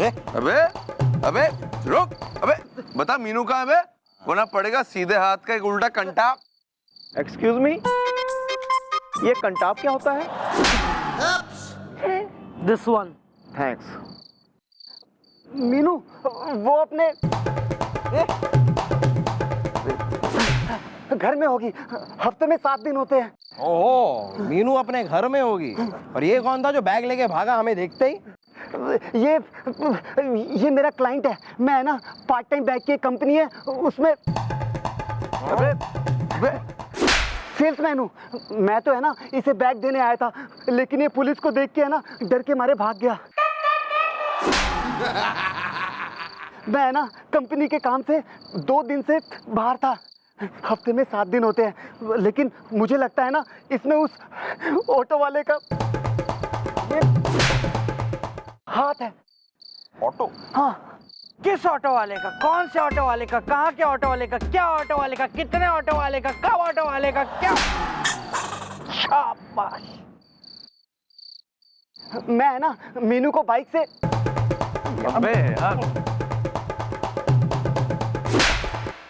अबे अबे रुक, अबे बता मीनू कहाँ है बे? वरना पड़ेगा सीधे हाथ का एक उल्टा कंटाप। एक्सक्यूज मी, ये कंटाप क्या होता है? This one. थैंक्स। मीनू वो अपने घर में होगी, हफ्ते में 7 दिन होते हैं। ओहो, मीनू अपने घर में होगी। और ये कौन था जो बैग लेके भागा हमें देखते ही? ये मेरा क्लाइंट है। मैं ना पार्ट टाइम बैग की एक कंपनी है उसमें सेल्समैन हूँ। मैं तो है ना इसे बैग देने आया था, लेकिन ये पुलिस को देख के है ना डर के मारे भाग गया। मैं है ना कंपनी के काम से 2 दिन से बाहर था। हफ्ते में 7 दिन होते हैं, लेकिन मुझे लगता है ना इसमें उस ऑटो वाले का हाथ है। ऑटो? हाँ। किस ऑटो वाले का? कौन से ऑटो वाले का? कहाँ के ऑटो वाले का? क्या ऑटो वाले का? कितने ऑटो वाले का? कब ऑटो वाले का? क्या? शाबाश। मैं है ना मीनू को बाइक से अबे यार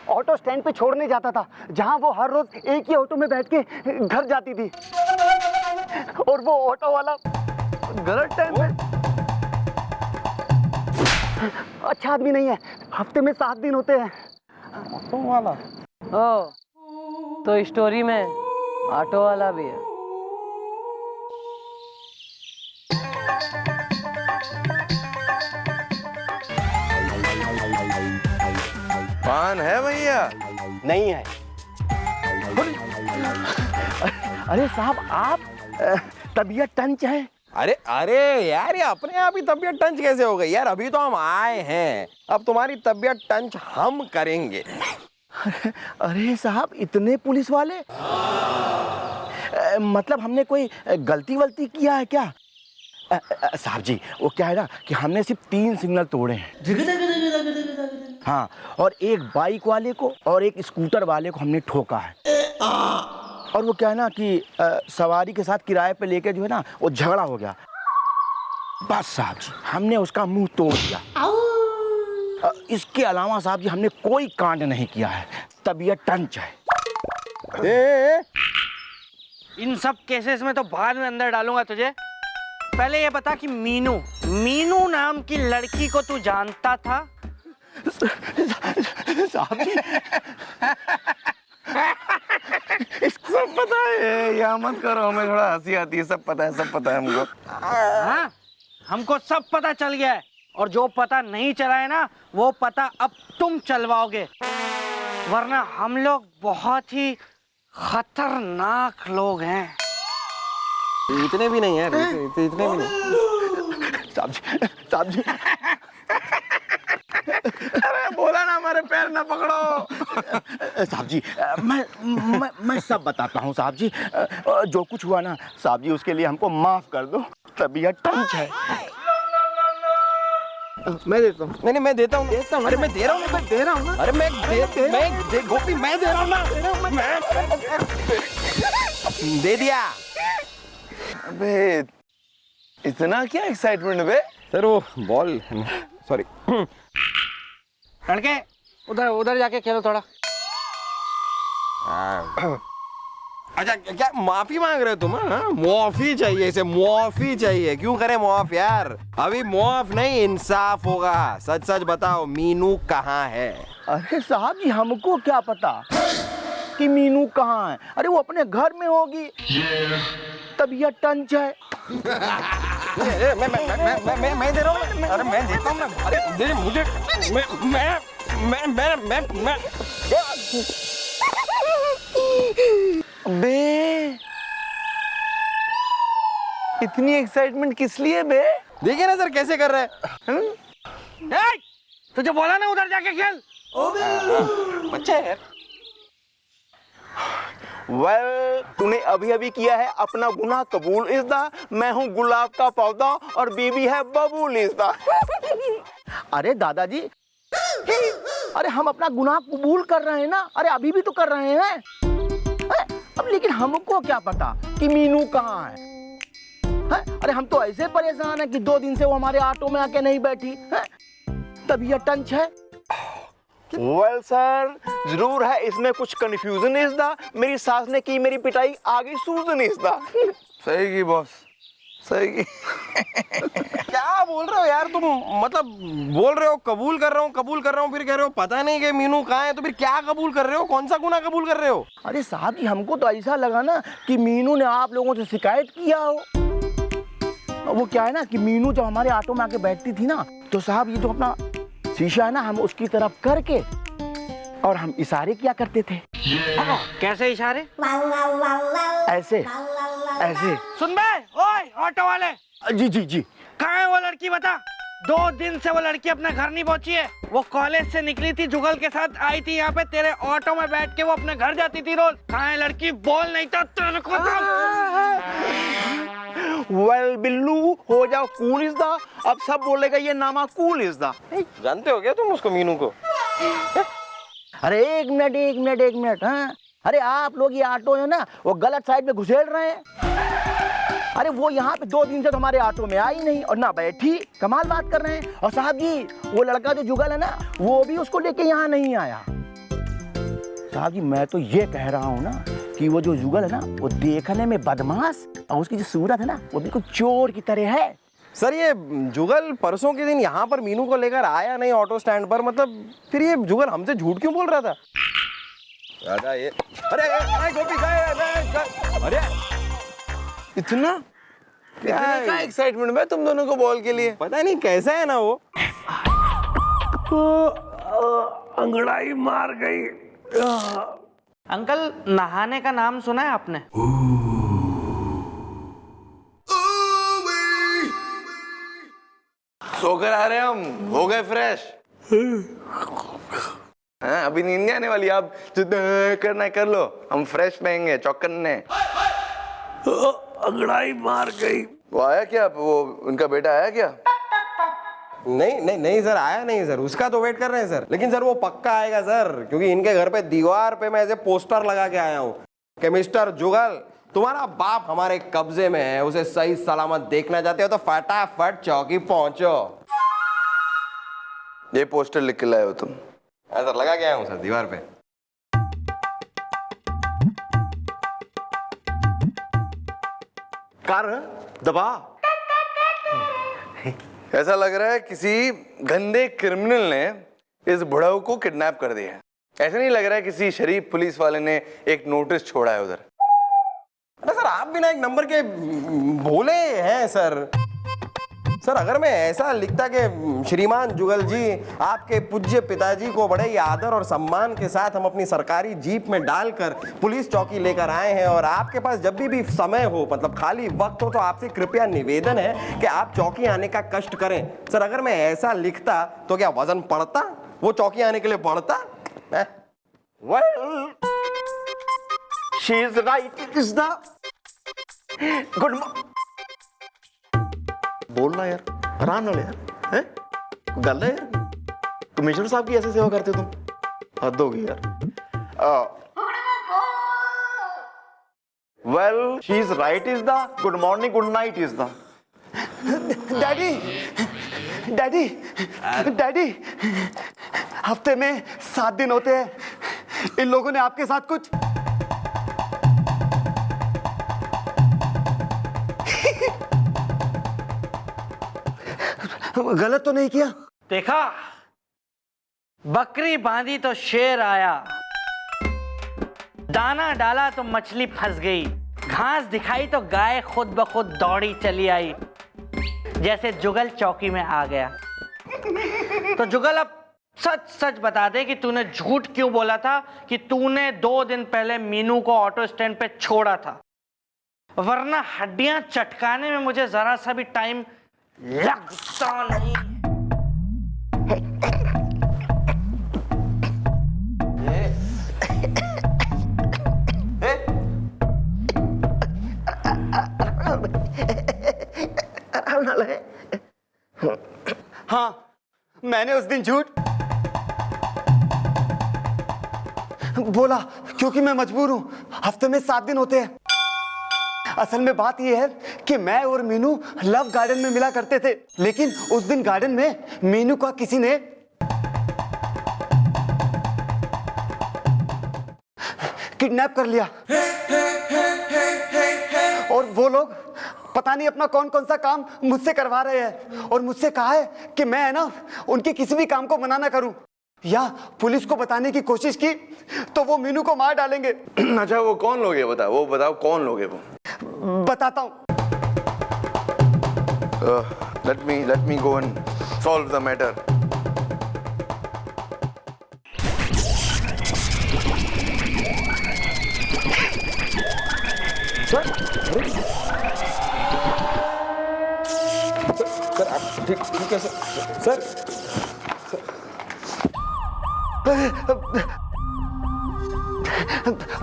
ऑटो स्टैंड पे छोड़ने जाता था, जहां वो हर रोज एक ही ऑटो में बैठ के घर जाती थी। और वो ऑटो वाला गलत टाइम पे अच्छा आदमी नहीं है। हफ्ते में 7 दिन होते हैं। ऑटो वाला? ओ, तो स्टोरी में ऑटो वाला भी है। पान है भैया? नहीं है। अरे साहब आप तबीयत टंच है। अरे अरे यार, ये अपने आप ही तबीयत टंच कैसे हो गई यार? अभी तो हम आए हैं, अब तुम्हारी तबीयत टंच हम करेंगे। अरे साहब इतने पुलिस वाले, मतलब हमने कोई गलती वलती किया है क्या? साहब जी वो क्या है ना कि हमने सिर्फ 3 सिग्नल तोड़े हैं। हाँ, और एक बाइक वाले को और एक स्कूटर वाले को हमने ठोका है। और वो क्या है ना कि सवारी के साथ किराए पे लेके जो है ना वो झगड़ा हो गया। बस साहब जी हमने उसका मुंह तोड़ दिया। इसके अलावा साहब जी हमने कोई कांड नहीं किया है। तबीयत टंच है। इन सब केसेस में तो बाद में अंदर डालूंगा तुझे। पहले ये बता कि मीनू नाम की लड़की को तू जानता था? साहब जी सब पता है, यहाँ मत करो, हमें थोड़ा हंसी आती है। सब पता है, सब पता है हमको। हाँ, हमको सब पता चल गया है। और जो पता नहीं चला है ना वो पता अब तुम चलवाओगे, वरना हम लोग बहुत ही खतरनाक लोग हैं। इतने भी नहीं यार, इतने भी नहीं। साहब जी अरे बोला ना हमारे पैर ना पकड़ो। साहब जी मैं सब बताता हूँ साहब जी। जो कुछ हुआ ना साहब जी उसके लिए हमको माफ कर दो। तबीयत टंच है। मैं देता हूँ। नहीं मैं देता हूँ। अरे मैं दे रहा हूँ, मैं दे रहा हूँ ना। अरे गोपी मैं दे रहा हूँ ना। मैं दे दिया। अबे इतना क्या एक्साइटमेंट बे? सर वो बॉल, सॉरी। लड़के उधर जाके खेलो थोड़ा। अच्छा क्या माफी मांग रहे हो तुम? माफी चाहिए, इसे माफी चाहिए। क्यों करे माफ यार? अभी माफ नहीं इंसाफ होगा। सच सच बताओ मीनू कहाँ है? अरे साहब जी हमको क्या पता कि मीनू कहाँ है। अरे वो अपने घर में होगी। तबीयत टंच है। मैं दे रहा हूँ। अरे मैं देता हूँ ना। अरे दे मुझे। मैं बे इतनी एक्साइटमेंट किस लिए बे? देखिए ना सर कैसे कर रहा है। तुझे बोला ना उधर जाके खेल। बच्चा है यार। वेल तूने अभी अभी किया है अपना गुनाह कबूल इज़्दा। मैं हूँ गुलाब का पौधा और बीबी है बबूल इज़्दा। अरे दादाजी, अरे हम अपना गुनाह कबूल कर रहे हैं ना। अरे अभी भी तो कर रहे हैं। अब लेकिन हमको क्या पता कि मीनू कहाँ है। हैं? अरे हम तो ऐसे परेशान हैं कि 2 दिन से वो हमारे ऑटो में आके नहीं बैठी हैं? तब यह टंच है। वेल सर, जरूर है इसमें कुछ कंफ्यूजन इस दा। मेरी सास ने की मेरी पिटाई, आगे सूजन इस दा। सही की बॉस, सही की। क्या बोल रहे हो यार तुम? मतलब बोल रहे हो कबूल कर रहा हूँ, फिर कह रहे हो पता नहीं कि मीनू कहाँ है, तो फिर क्या कबूल कर रहे हो? कौन सा गुनाह कबूल कर रहे हो? अरे साहब जी, हमको तो ऐसा लगा ना कि मीनू ने आप लोगों से शिकायत किया हो। वो क्या है ना कि मीनू जब हमारे ऑटो में आके बैठती थी ना, तो साहब ये जो अपना शीशा है ना, हम उसकी तरफ करके और हम इशारे किया करते थे। कैसे इशारे? ऐसे ऐसे। सुन बे, ओए ऑटो वाले, जी जी जी। कहाँ है वो लड़की बता? 2 दिन से वो लड़की अपने घर नहीं पहुंची है। वो कॉलेज से निकली थी, जुगल के साथ आई थी यहाँ पे, तेरे ऑटो में बैठ के वो अपने घर जाती थी रोज। कहाँ है लड़की? बोल, नहीं तो तेरे को वेल बिल्लू, हो जाओ कूल इज दा। अब सब बोलेगा ये नामा कूल इज दा। जानते हो क्या तुम उसको, मीनू को? अरे एक मिनट। हाँ, अरे आप लोग ये ऑटो है ना, वो गलत साइड में घुसेड़ रहे हैं। अरे वो यहाँ पे 2 दिन से तो हमारे ऑटो में आई नहीं और ना बैठी, कमाल बात कर रहे हैं। और साहब जी, वो लड़का जो जुगल है ना, वो भी उसको लेके यहाँ नहीं आया। साहब जी, मैं तो ये कह रहा हूँ ना कि वो जो जुगल है ना, वो देखने में बदमाश और उसकी जो सूरत है ना, वो बिल्कुल चोर की तरह है। सर ये जुगल परसों के दिन यहाँ पर मीनू को लेकर आया नहीं ऑटो स्टैंड पर, मतलब फिर ये जुगल हमसे झूठ क्यों बोल रहा था? राजा ये, अरे गोपी अरे इतना क्या एक्साइटमेंट में तुम दोनों को बॉल के लिए? पता नहीं कैसा है ना वो। अंगड़ाई मार गई। अंकल, नहाने का नाम सुना है आपने? सोकर आ रहे हैं हम, हो गए फ्रेश। हाँ, अभी नींद नहीं आने वाली। आप जो करना है कर लो, हम फ्रेश रहेंगे चौकन्ने। अंगड़ाई मार गई। वो आया क्या? वो उनका बेटा आया क्या? नहीं सर, आया नहीं सर, उसका तो वेट कर रहे हैं सर। लेकिन सर वो पक्का आएगा सर, क्योंकि इनके घर पे दीवार पे मैं ऐसे पोस्टर लगा के आया हूँ कि मिस्टर जुगल, तुम्हारा बाप हमारे कब्जे में है, उसे सही सलामत देखना चाहते हो तो फटाफट चौकी पहुंचो। ये पोस्टर लिख के लाए हो तुम? सर लगा के आया हूँ सर दीवार पे। कर दबा। ऐसा लग रहा है किसी गंदे क्रिमिनल ने इस बुढ़ाऊ को किडनैप कर दिया है। ऐसा नहीं लग रहा है किसी शरीफ पुलिस वाले ने एक नोटिस छोड़ा है उधर। अरे सर आप भी ना एक नंबर के भोले हैं सर। सर अगर मैं ऐसा लिखता कि श्रीमान जुगल जी, आपके पूज्य पिताजी को बड़े ही आदर और सम्मान के साथ हम अपनी सरकारी जीप में डालकर पुलिस चौकी लेकर आए हैं और आपके पास जब भी समय हो, मतलब खाली वक्त हो, तो आपसे कृपया निवेदन है कि आप चौकी आने का कष्ट करें। सर अगर मैं ऐसा लिखता तो क्या वजन पड़ता? वो चौकी आने के लिए बढ़ता? Well, she is right. It is the good. बोलना यार, आराम ना ले यार, हैं? गल है यार, कमिश्नर साहब की ऐसे सेवा करते हो तुम, हद होगी यार। Well, she is right is the good morning, good night is the. Daddy, हफ्ते में 7 दिन होते हैं। इन लोगों ने आपके साथ कुछ गलत तो नहीं किया? देखा, बकरी बांधी तो शेर आया, दाना डाला तो मछली फंस गई, घास दिखाई तो गाय खुद ब खुद दौड़ी चली आई, जैसे जुगल चौकी में आ गया। तो जुगल अब सच सच बता दे कि तूने झूठ क्यों बोला था कि तूने 2 दिन पहले मीनू को ऑटो स्टैंड पे छोड़ा था, वरना हड्डियां चटकाने में मुझे जरा सा भी टाइम लगता नहीं। हाँ, मैंने उस दिन झूठ बोला क्योंकि मैं मजबूर हूं। हफ्ते में 7 दिन होते हैं। असल में बात यह है कि मैं और मीनू लव गार्डन में मिला करते थे, लेकिन उस दिन गार्डन में मीनू का किसी ने किडनैप कर लिया और वो लोग पता नहीं अपना कौन कौन सा काम मुझसे करवा रहे हैं और मुझसे कहा है कि मैं है ना उनके किसी भी काम को मना ना करूं या पुलिस को बताने की कोशिश की तो वो मीनू को मार डालेंगे। अच्छा वो कौन लोग हैं बताओ, वो बताओ कौन लोग हैं वो? बताता हूं। let me go and solve the matter. Sir आप ठीक है सर।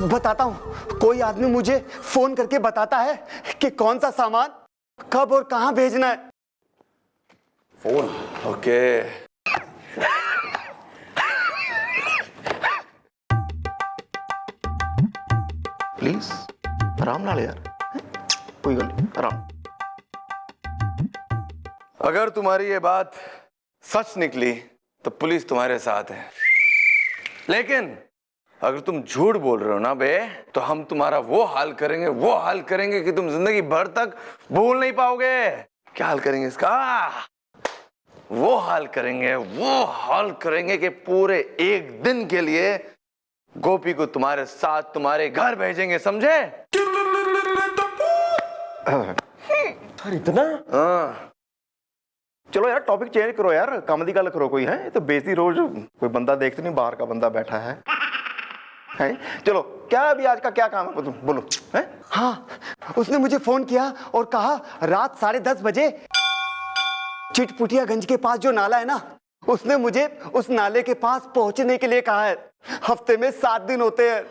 बताता हूं, कोई आदमी मुझे फोन करके बताता है कि कौन सा सामान कब और कहां भेजना है। Phone okay. प्लीज आराम नाल यार, कोई गल नहीं, आराम। अगर तुम्हारी ये बात सच निकली तो पुलिस तुम्हारे साथ है, लेकिन अगर तुम झूठ बोल रहे हो ना बे, तो हम तुम्हारा वो हाल करेंगे कि तुम जिंदगी भर तक भूल नहीं पाओगे। क्या हाल करेंगे इसका? वो हाल करेंगे कि पूरे एक दिन के लिए गोपी को तुम्हारे साथ तुम्हारे घर भेजेंगे, समझे? सर इतना? हाँ। चलो यार टॉपिक चेंज करो यार, काम दी गल करो कोई है। ये तो बेइज्जती रोज कोई बंदा देखते नहीं, बाहर का बंदा बैठा है। चलो क्या अभी आज का क्या काम है तुम बोलो है? हाँ, उसने मुझे फोन किया और कहा रात 10:30 बजे चिटपुटियागंज के पास जो नाला है ना, उसने मुझे उस नाले के पास पहुंचने के लिए कहा है। हफ्ते में 7 दिन होते हैं।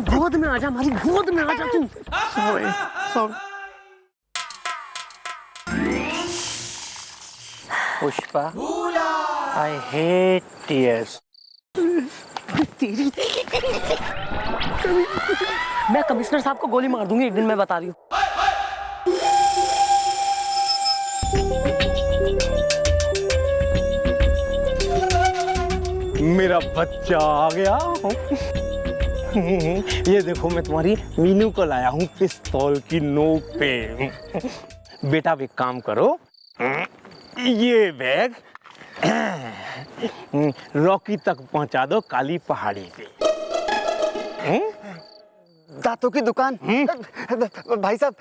गोद में आजा, हमारी गोद में आजा तू। Sorry. Pushpa, I hate tears. मैं कमिश्नर साहब को गोली मार दूंगी एक दिन, मैं बता रही हूँ। मेरा बच्चा आ गया। ये देखो मैं तुम्हारी मीनू को लाया हूँ पिस्तौल की नोक पे। बेटा एक काम करो, ये बैग रॉकी तक पहुंचा दो, काली पहाड़ी पे। दांतों की दुकान। भाई साहब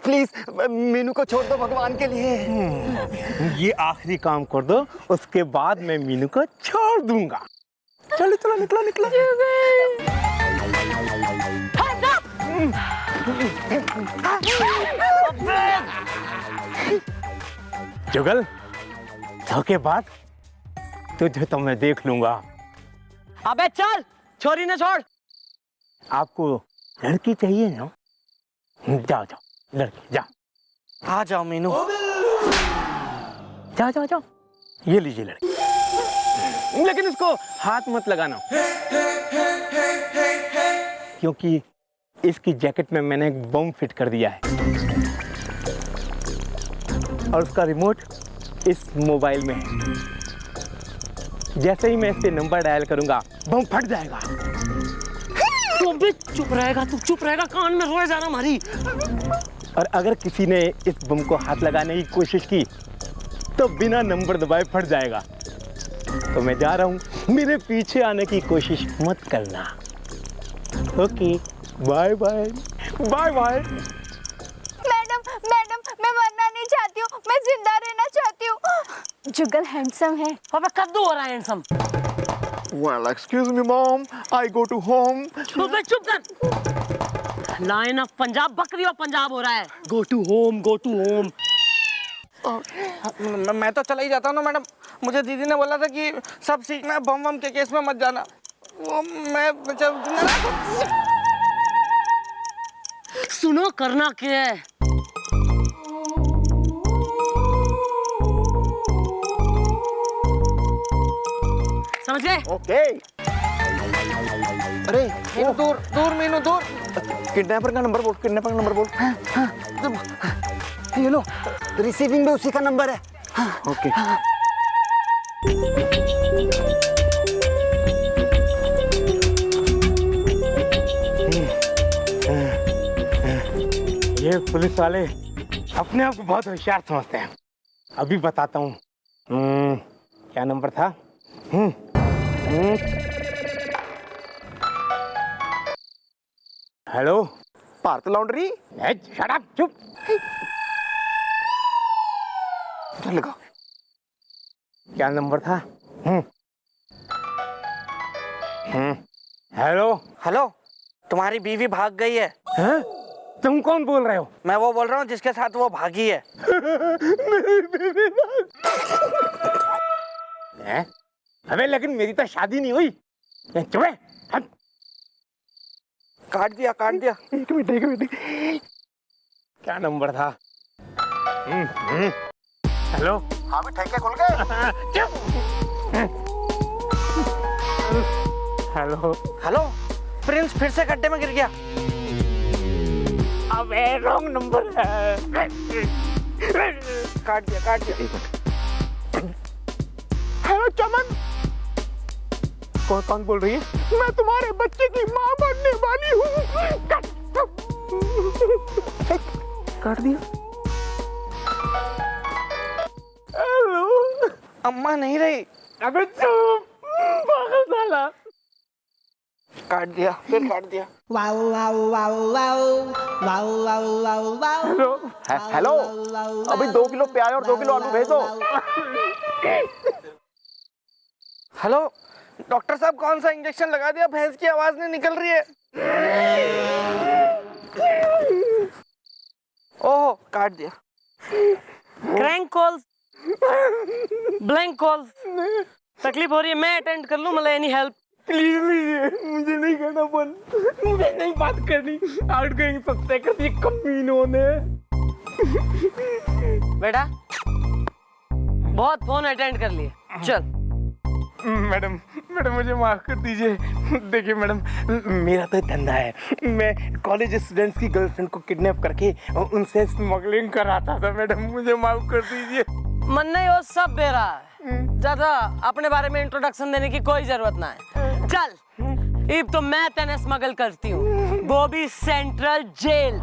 प्लीज मीनू को छोड़ दो भगवान के लिए। ये आखिरी काम कर दो, उसके बाद मैं मीनू को छोड़ दूंगा। चलो चलो निकलो निकलो। जुगल, धोखे बाद तुझे तो मैं देख लूंगा। अबे चल, छोरी ने छोड़। आपको लड़की चाहिए ना? जाओ जाओ लड़की जाओ। आ जाओ मीनू। जाओ जाओ जाओ, ये लीजिए लड़की, लेकिन इसको हाथ मत लगाना, क्योंकि इसकी जैकेट में मैंने एक बम फिट कर दिया है और उसका रिमोट इस मोबाइल में है। जैसे ही मैं इससे नंबर डायल करूंगा बम फट जाएगा। तू भी चुप रहेगा, तू चुप रहेगा, कान में रोए जाना हमारी। और अगर किसी ने इस बम को हाथ लगाने की कोशिश की तो बिना नंबर दबाए फट जाएगा। तो मैं जा रहा हूं, मेरे पीछे आने की कोशिश मत करना। Okay, bye bye bye bye. Madam मैं मरना नहीं चाहती हूँ, मैं जिंदा रहना चाहती हूँ। जुगल हैंडसम है। अबे कद्दू हो रहा है handsome. Well, excuse me, Mom. I go to home. अबे चुप कर। लाइन ऑफ पंजाब, बकरी ऑफ पंजाब हो रहा है। Go to home, go to home. मैं तो चला ही जाता हूँ ना मैडम। मुझे दीदी ने बोला था कि सब सीखना है, बम बम के केस में मत जाना। वो मैं सुनो करना क्या है? समझे? ओके। अरे मीनू दूर दूर, मीनू दूर। किडनैपर का नंबर बोल, किडनैपर का नंबर बोल। ये लो, रिसीविंग में उसी का नंबर है। ओके। ये पुलिस वाले अपने आप को बहुत होशियार समझते हैं। अभी बताता हूँ। क्या नंबर था? Hello, Bharat laundry. Shut up, चुप। लगा। क्या नंबर था? हेलो। हेलो, तुम्हारी बीवी भाग गई है। हैं? तुम कौन बोल रहे हो? मैं वो बोल रहा हूँ जिसके साथ वो भागी है। हैं? अबे लेकिन मेरी तो शादी नहीं हुई। चुप है। हट। काट दिया, काट दिया। एक मिनट। क्या नंबर था? हेलो। हाँ भी ठेके खुल गए। हेलो। हेलो, प्रिंस फिर से गड्ढे में गिर गया। अबे रॉन्ग नंबर है। काट दिया, काट दिया। हेलो चमन। कौन बोल रही है? मैं तुम्हारे बच्चे की माँ बनने वाली हूँ। काट दिया। हेलो। अम्मा नहीं रही। अबे चुप, पागल साला। काट दिया, फिर काट दिया। हेलो, अभी 2 किलो प्याज और 2 किलो आलू भेज दो। हेलो, डॉक्टर साहब कौन सा इंजेक्शन लगा दिया? भैंस की आवाज नहीं निकल रही है। ओह, काट दिया। क्रैंक कॉल्स, ब्लैंक कॉल्स, तकलीफ हो रही है, मैं अटेंड कर लूं? मतलब एनी हेल्प? प्लीज मुझे नहीं करना बंद, मुझे नहीं बात करनी। आउट गोइंग सत्य कर दी कमीनों ने। बेटा बहुत फोन अटेंड कर लिए, चल। मैडम मुझे माफ कर दीजिए। देखिए मैडम, मेरा तो धंधा है। मैं कॉलेज स्टूडेंट्स की गर्लफ्रेंड को किडनैप करके उनसे स्मगलिंग कराता था। मैडम मुझे माफ कर दीजिए। मन नहीं वो सब बेरा है, ज्यादा अपने बारे में इंट्रोडक्शन देने की कोई जरूरत ना है। चल, अब तो मैं तेने स्मगल करती हूँ, वो भी सेंट्रल जेल।